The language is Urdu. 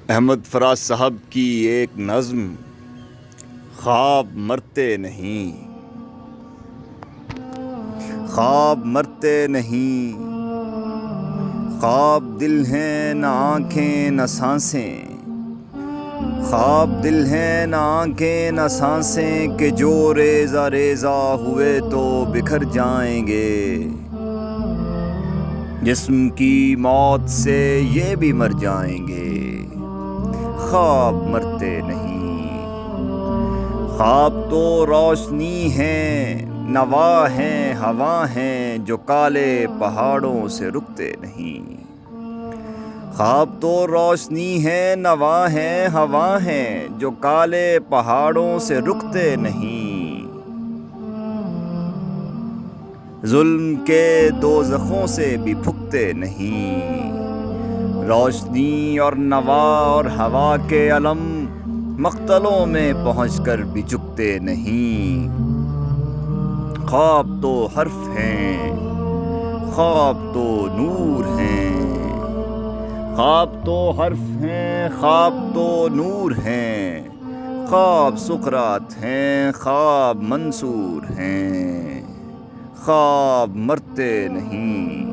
احمد فراز صاحب کی ایک نظم، خواب مرتے نہیں، خواب مرتے نہیں، خواب دل ہیں نہ آنکھیں نہ سانسیں، خواب دل ہیں نہ آنکھیں نہ سانسیں کہ جو ریزہ ریزہ ہوئے تو بکھر جائیں گے، جسم کی موت سے یہ بھی مر جائیں گے، خواب مرتے نہیں۔ خواب تو روشنی ہے، نوا ہیں، ہوا ہیں جو کالے پہاڑوں سے رکتے نہیں، خواب تو روشنی ہے، نوا ہیں، ہوا ہیں جو کالے پہاڑوں سے رکتے نہیں، ظلم کے دوزخوں سے بھی پھکتے نہیں، روشنی اور نوا اور ہوا کے علم مقتلوں میں پہنچ کر بھی جھکتے نہیں، خواب تو حرف ہیں، خواب تو نور ہیں، خواب تو حرف ہیں، خواب تو نور ہیں، خواب سقراط ہیں، خواب منصور ہیں، خواب مرتے نہیں۔